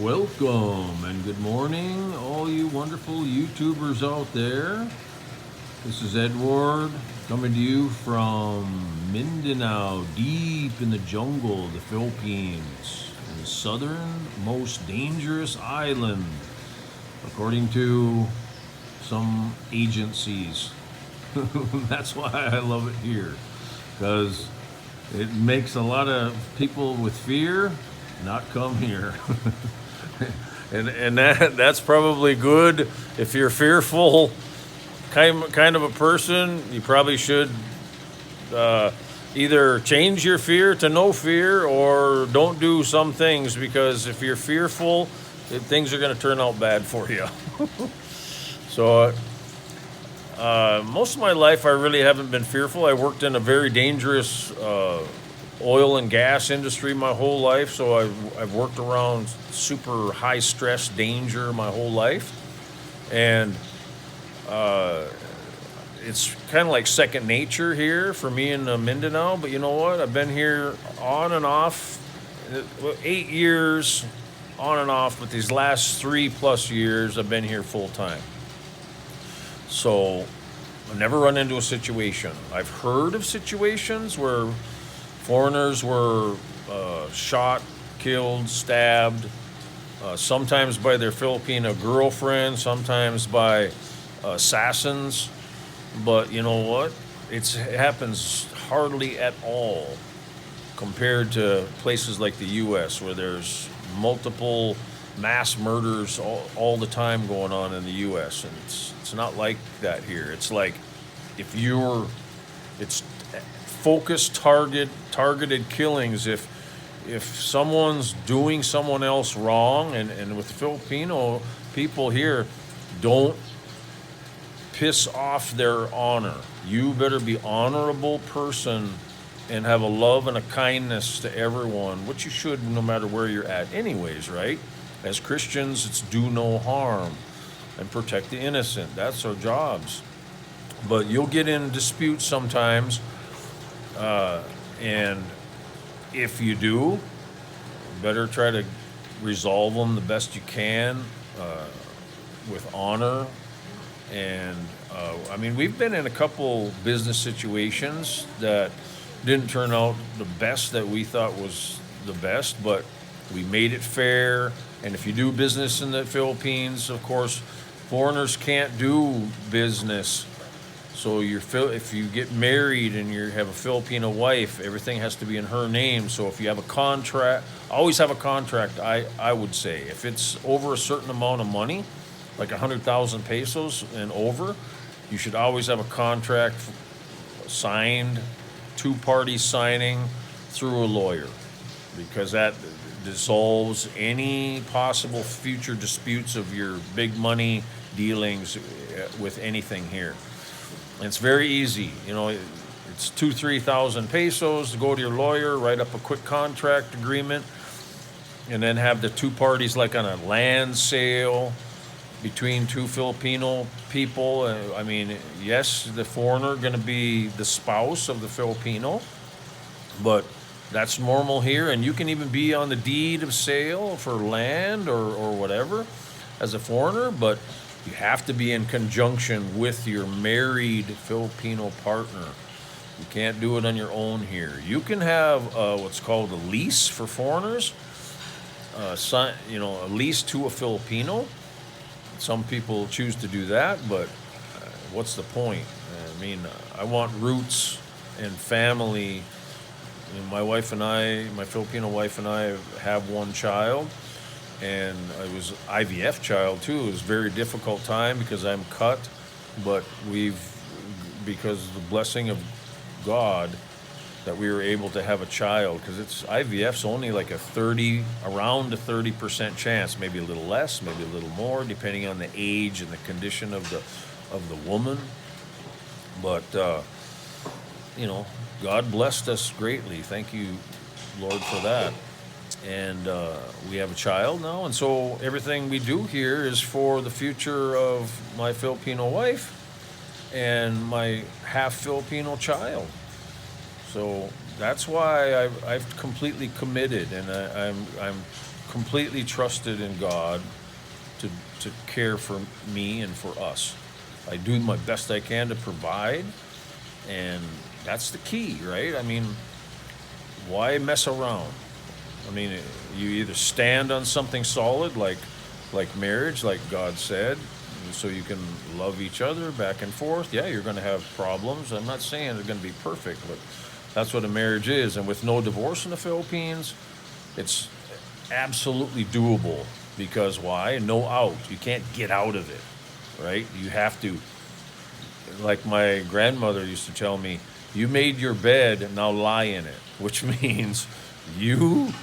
Welcome and good morning, all you wonderful YouTubers out there. This is Edward coming to you from Mindanao, deep in the jungle, the Philippines, in the southernmost dangerous island, according to some agencies. That's why I love it here, because it makes a lot of people with fear not come here. And that's probably good. If you're fearful kind of a person, you probably should either change your fear to no fear or don't do some things, because if you're fearful, things are going to turn out bad for you. So most of my life, I really haven't been fearful. I worked in a very dangerous oil and gas industry my whole life, so I've worked around super high stress danger my whole life, and it's kind of like second nature here for me in Mindanao. But you know what? I've been here on and off, 8 years on and off, but these last 3+ years I've been here full time. So I've never run into a situation. I've heard of situations where foreigners were shot, killed, stabbed, sometimes by their Filipino girlfriend, sometimes by assassins. But you know what? It happens hardly at all compared to places like the U.S., where there's multiple mass murders all the time going on in the U.S. And it's not like that here. It's like it's focused, targeted killings. If someone's doing someone else wrong, and with the Filipino people here, don't piss off their honor. You better be honorable person and have a love and a kindness to everyone, which you should no matter where you're at anyways, right? As Christians, it's do no harm and protect the innocent. That's our jobs. But you'll get in disputes sometimes, and if you do, better try to resolve them the best you can, with honor. And I mean, we've been in a couple business situations that didn't turn out the best that we thought was the best, but we made it fair. And if you do business in the Philippines, of course, foreigners can't do business. So if you get married and you have a Filipino wife, everything has to be in her name. So if you have a contract, always have a contract, I would say. If it's over a certain amount of money, like 100,000 pesos and over, you should always have a contract signed, two parties signing through a lawyer, because that dissolves any possible future disputes of your big money dealings with anything here. And it's very easy. It's 2,000-3,000 pesos to go to your lawyer, write up a quick contract agreement, and then have the two parties like on a land sale between two Filipino people. I mean, yes, the foreigner going to be the spouse of the Filipino, but that's normal here. And you can even be on the deed of sale for land or whatever as a foreigner, but you have to be in conjunction with your married Filipino partner. You can't do it on your own here. You can have what's called a lease for foreigners, a lease to a Filipino. Some people choose to do that, but what's the point? I mean, I want roots and family. My wife and I, my Filipino wife and I, have one child, and it was IVF child too. It was a very difficult time because I'm cut, but because of the blessing of God, that we were able to have a child, because IVF's only like around a 30% chance, maybe a little less, maybe a little more, depending on the age and the condition of the woman. But God blessed us greatly. Thank you, Lord, for that. And we have a child now, and so everything we do here is for the future of my Filipino wife and my half Filipino child. So that's why I've completely committed, and I'm completely trusted in God to care for me and for us. I do my best I can to provide, and that's the key, right? I mean, why mess around? I mean, you either stand on something solid like marriage, like God said, so you can love each other back and forth. Yeah, you're going to have problems. I'm not saying they're going to be perfect, but that's what a marriage is. And with no divorce in the Philippines, it's absolutely doable. Because why? No out. You can't get out of it, right? You have to, like my grandmother used to tell me, you made your bed, now lie in it, which means you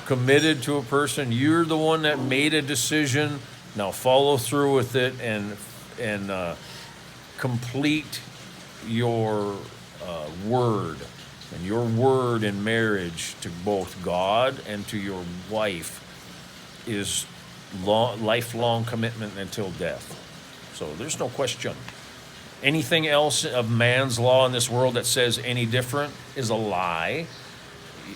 committed to a person, you're the one that made a decision, now follow through with it and complete your word. And your word in marriage to both God and to your wife is lifelong commitment until death. So there's no question. Anything else of man's law in this world that says any different is a lie.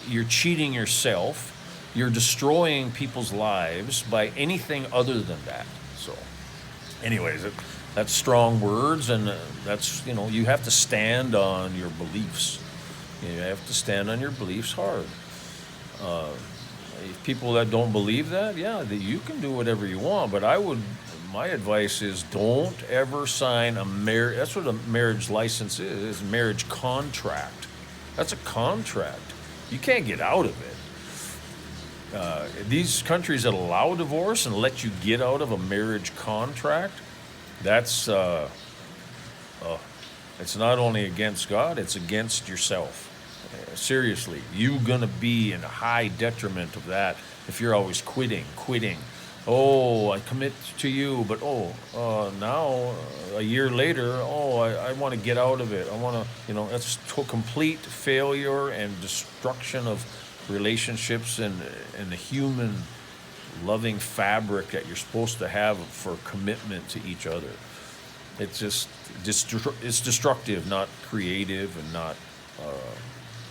You're cheating yourself. You're destroying people's lives by anything other than that. So anyways, that's strong words, and that's, you have to stand on your beliefs. You have to stand on your beliefs hard. People that don't believe that, you can do whatever you want, but my advice is don't ever sign a marriage. That's what a marriage license is marriage contract. That's a contract. You can't get out of it. These countries that allow divorce and let you get out of a marriage contract, that's it's not only against God, it's against yourself. Seriously, you're going to be in a high detriment of that if you're always quitting. Oh, I commit to you, but now, a year later, I want to get out of it. I want to, that's complete failure and destruction of relationships and the human loving fabric that you're supposed to have for commitment to each other. It's just, it's destructive, not creative, and not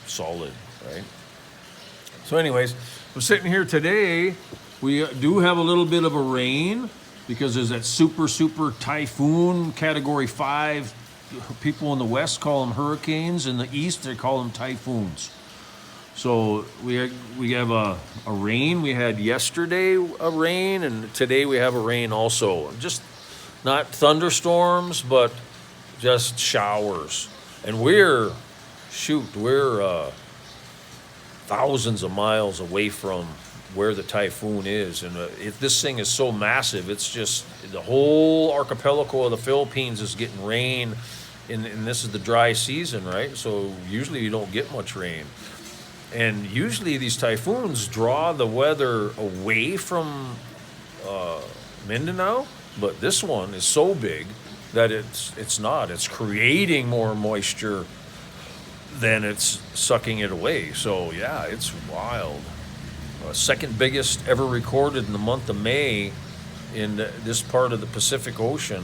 solid, right? So anyways, I'm sitting here today. We do have a little bit of a rain because there's that super typhoon category 5. People in the west call them hurricanes. In the east, they call them typhoons. So we have a rain. We had yesterday a rain, and today we have a rain also. Just not thunderstorms, but just showers. And we're thousands of miles away from where the typhoon is, and this thing is so massive. It's just the whole archipelago of the Philippines is getting rain, and this is the dry season, right? So usually you don't get much rain, and usually these typhoons draw the weather away from Mindanao, but this one is so big that it's not. It's creating more moisture than it's sucking it away. So yeah, it's wild. Second biggest ever recorded in the month of May in this part of the Pacific Ocean.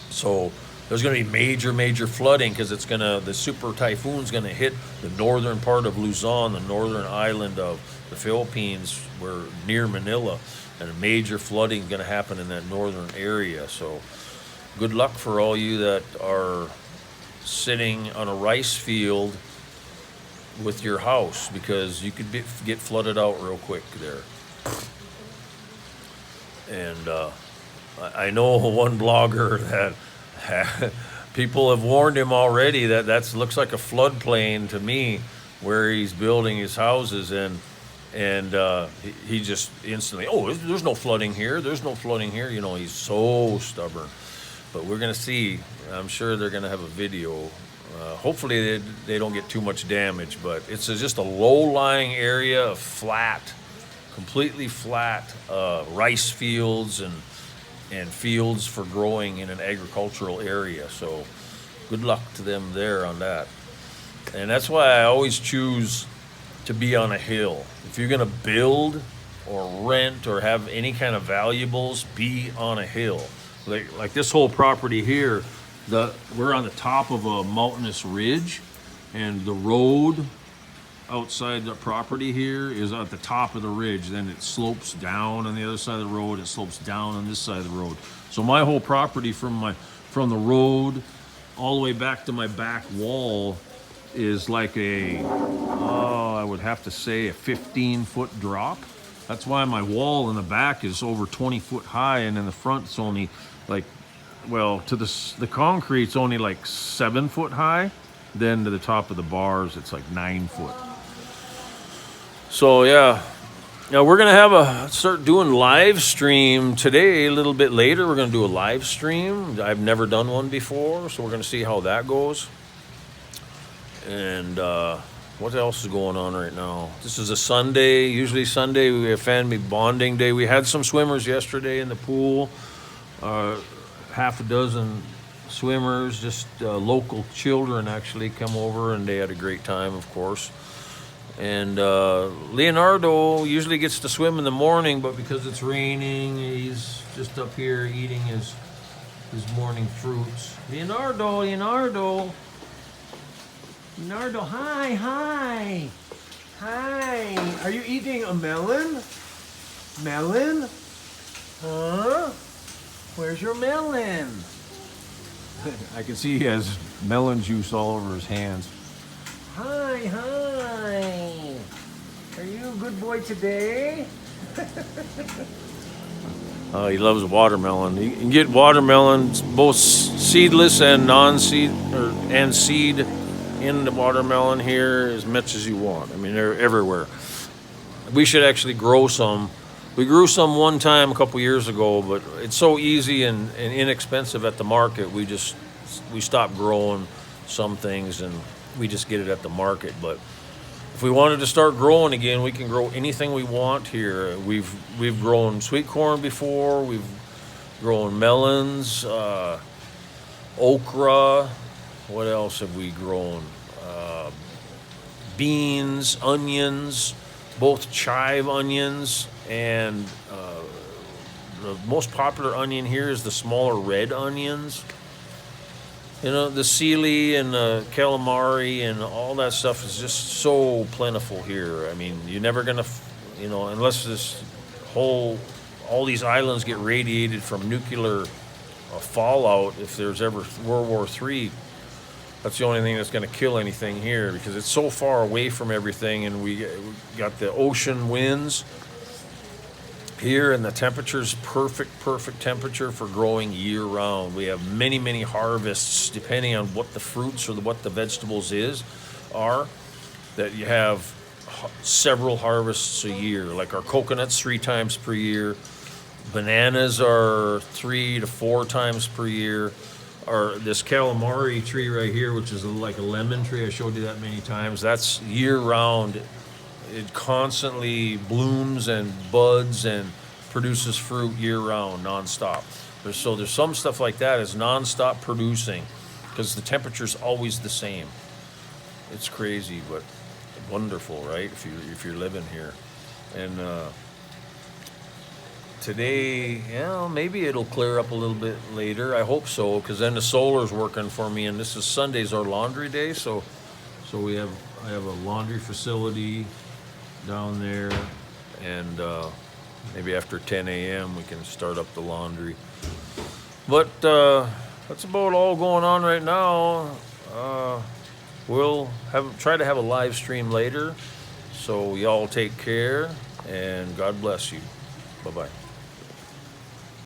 So there's going to be major flooding because the super typhoon's going to hit the northern part of Luzon, the northern island of the Philippines, we're near Manila, and a major flooding is going to happen in that northern area. So good luck for all you that are sitting on a rice field with your house, because you could get flooded out real quick there. And I know one blogger that people have warned him already that looks like a floodplain to me where he's building his houses, and he just instantly, there's no flooding here, he's so stubborn. But we're going to see. I'm sure they're going to have a video. Hopefully they don't get too much damage, but it's just a low-lying area of completely flat rice fields and fields for growing in an agricultural area. So good luck to them there on that. And that's why I always choose to be on a hill. If you're going to build or rent or have any kind of valuables, be on a hill. Like this whole property here, we're on the top of a mountainous ridge, and the road outside the property here is at the top of the ridge. Then it slopes down on the other side of the road. It slopes down on this side of the road. So my whole property from the road all the way back to my back wall is like I would have to say a 15-foot drop. That's why my wall in the back is over 20 foot high, and in the front it's only like, well, to the concrete's only like 7 foot high. Then to the top of the bars, it's like 9 foot. So yeah, now we're gonna start doing live stream today. A little bit later, we're gonna do a live stream. I've never done one before, so we're gonna see how that goes. And what else is going on right now? This is a Sunday. Usually Sunday we have family bonding day. We had some swimmers yesterday in the pool. Half a dozen swimmers, just local children actually come over, and they had a great time, of course. And Leonardo usually gets to swim in the morning, but because it's raining, he's just up here eating his morning fruits. Leonardo, hi. Are you eating a melon? Melon? Huh? Where's your melon? I can see he has melon juice all over his hands. Hi. Are you a good boy today? He loves watermelon. You can get watermelons, both seedless and non-seed, and seed in the watermelon here as much as you want. I mean, they're everywhere. We should actually grow some. We grew some one time a couple years ago, but it's so easy and inexpensive at the market. We stopped growing some things, and we just get it at the market. But if we wanted to start growing again, we can grow anything we want here. We've grown sweet corn before. We've grown melons, okra. What else have we grown? Beans, onions, both chive onions, and the most popular onion here is the smaller red onions. You know, the sealy and the calamari and all that stuff is just so plentiful here. I mean, you're never gonna, unless all these islands get radiated from nuclear fallout. If there's ever World War III, that's the only thing that's going to kill anything here, because it's so far away from everything, and we got the ocean winds here, and the temperature's perfect temperature for growing year round. We have many harvests depending on what the fruits or what the vegetables are, that you have several harvests a year. Like our coconuts 3 times per year, bananas are 3 to 4 times per year. Or this calamari tree right here, which is like a lemon tree, I showed you that many times, that's year round. It constantly blooms and buds and produces fruit year round, nonstop. So there's some stuff like that is nonstop producing, because the temperature's always the same. It's crazy, but wonderful, right? If you're living here. And today, maybe it'll clear up a little bit later. I hope so, because then the solar's working for me, and Sunday's our laundry day, so I have a laundry facility down there, and maybe after 10 a.m. we can start up the laundry. But that's about all going on right now. We'll try to have a live stream later, so y'all take care, and God bless you. Bye-bye.